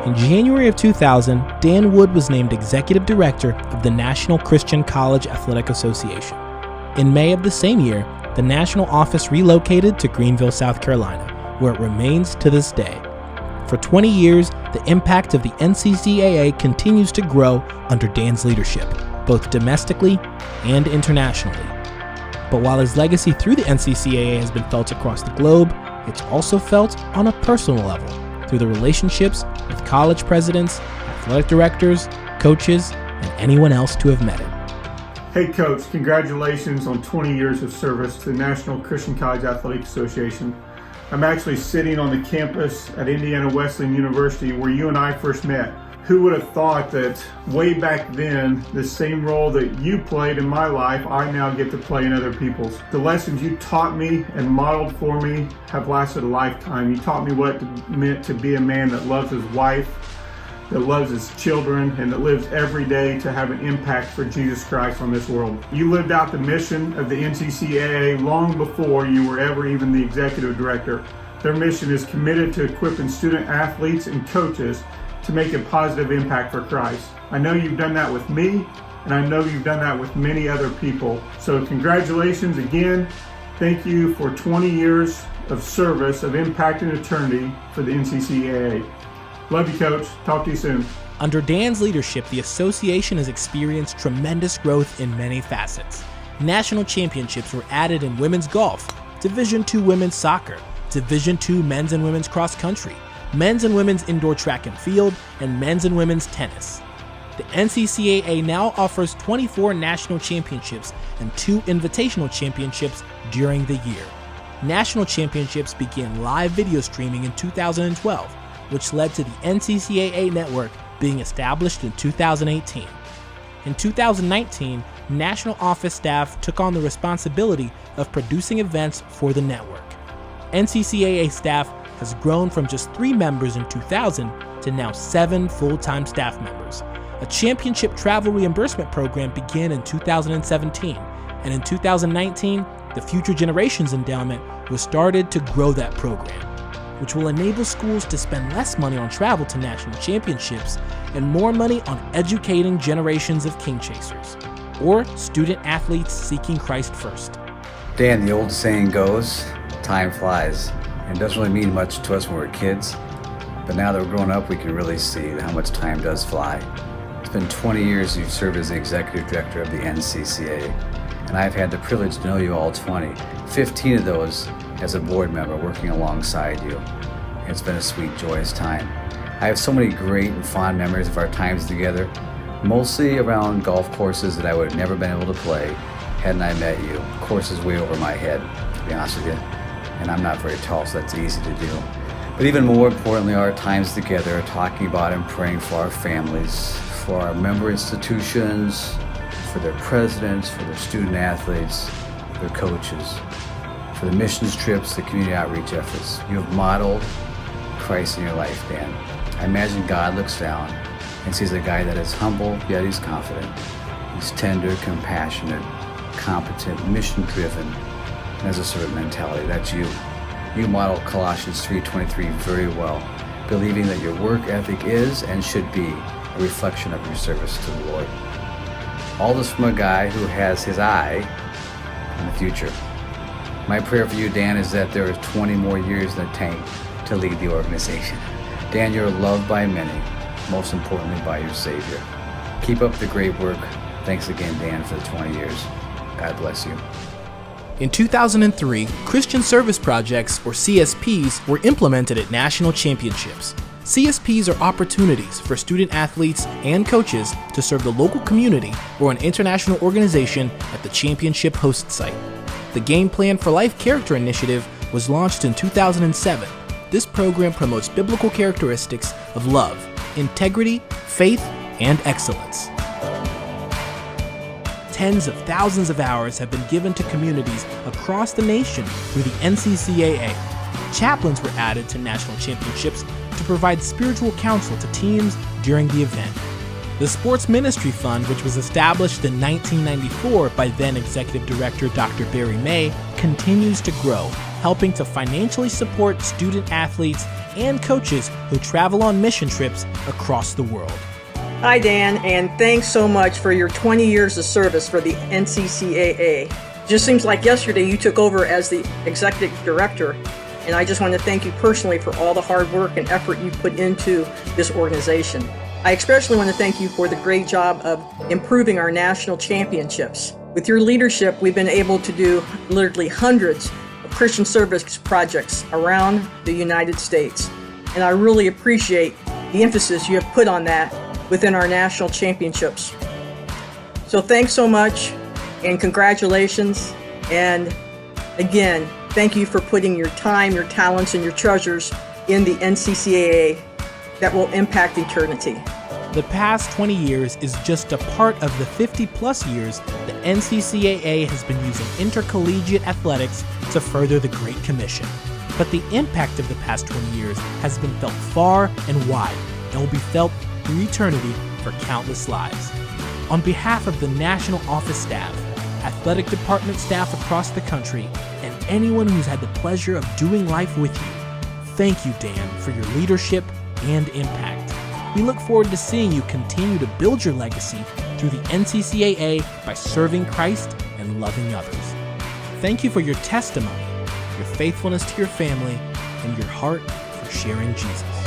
In January of 2000, Dan Wood was named Executive Director of the National Christian College Athletic Association. In May of the same year, the national office relocated to Greenville, South Carolina, where it remains to this day. For 20 years, the impact of the NCCAA continues to grow under Dan's leadership, both domestically and internationally. But while his legacy through the NCCAA has been felt across the globe, it's also felt on a personal level through the relationships with college presidents, athletic directors, coaches, and anyone else to have met him. Hey Coach, congratulations on 20 years of service to the National Christian College Athletic Association. I'm actually sitting on the campus at Indiana Wesleyan University where you and I first met. Who would have thought that way back then, the same role that you played in my life, I now get to play in other people's. The lessons you taught me and modeled for me have lasted a lifetime. You taught me what it meant to be a man that loves his wife, that loves his children, and that lives every day to have an impact for Jesus Christ on this world. You lived out the mission of the NCCAA long before you were ever even the executive director. Their mission is committed to equipping student athletes and coaches to make a positive impact for Christ. I know you've done that with me, and I know you've done that with many other people. So congratulations again. Thank you for 20 years of service, of impact and eternity for the NCCAA. Love you, Coach. Talk to you soon. Under Dan's leadership, the association has experienced tremendous growth in many facets. National championships were added in women's golf, Division II women's soccer, Division II men's and women's cross country, men's and women's indoor track and field, and men's and women's tennis. The NCCAA now offers 24 national championships and 2 invitational championships during the year. National championships began live video streaming in 2012, which led to the NCCAA network being established in 2018. In 2019, national office staff took on the responsibility of producing events for the network. NCCAA staff has grown from just 3 members in 2000 to now 7 full-time staff members. A championship travel reimbursement program began in 2017, and in 2019, the Future Generations Endowment was started to grow that program, which will enable schools to spend less money on travel to national championships and more money on educating generations of king chasers, or student athletes seeking Christ first. Dan, the old saying goes, time flies. It doesn't really mean much to us when we're kids, but now that we're grown up, we can really see how much time does fly. It's been 20 years you've served as the executive director of the NCCAA, and I've had the privilege to know you all 20, 15 of those as a board member working alongside you. It's been a sweet, joyous time. I have so many great and fond memories of our times together, mostly around golf courses that I would have never been able to play hadn't I met you. Courses way over my head, to be honest with you. And I'm not very tall, so that's easy to do. But even more importantly, our times together, talking about and praying for our families, for our member institutions, for their presidents, for their student athletes, their coaches, for the missions trips, the community outreach efforts. You have modeled Christ in your life, Dan. I imagine God looks down and sees a guy that is humble, yet he's confident. He's tender, compassionate, competent, mission-driven, and has a servant mentality. That's you. You model Colossians 3:23 very well, believing that your work ethic is and should be a reflection of your service to the Lord. All this from a guy who has his eye on the future. My prayer for you, Dan, is that there is 20 more years in the tank to lead the organization. Dan, you're loved by many, most importantly by your Savior. Keep up the great work. Thanks again, Dan, for the 20 years. God bless you. In 2003, Christian Service Projects, or CSPs, were implemented at national championships. CSPs are opportunities for student athletes and coaches to serve the local community or an international organization at the championship host site. The Game Plan for Life Character Initiative was launched in 2007. This program promotes biblical characteristics of love, integrity, faith, and excellence. Tens of thousands of hours have been given to communities across the nation through the NCCAA. Chaplains were added to national championships to provide spiritual counsel to teams during the event. The Sports Ministry Fund, which was established in 1994 by then Executive Director Dr. Barry May, continues to grow, helping to financially support student athletes and coaches who travel on mission trips across the world. Hi, Dan, and thanks so much for your 20 years of service for the NCCAA. Just seems like yesterday you took over as the Executive Director, and I just want to thank you personally for all the hard work and effort you put into this organization. I especially want to thank you for the great job of improving our national championships. With your leadership, we've been able to do literally hundreds of Christian service projects around the United States, and I really appreciate the emphasis you have put on that within our national championships. So thanks so much, and congratulations, and again, thank you for putting your time, your talents, and your treasures in the NCCAA that will impact eternity. The past 20 years is just a part of the 50-plus years the NCCAA has been using intercollegiate athletics to further the Great Commission. But the impact of the past 20 years has been felt far and wide and will be felt through eternity for countless lives. On behalf of the National Office staff, athletic department staff across the country, and anyone who's had the pleasure of doing life with you, thank you, Dan, for your leadership and impact. We look forward to seeing you continue to build your legacy through the NCCAA by serving Christ and loving others. Thank you for your testimony, your faithfulness to your family, and your heart for sharing Jesus.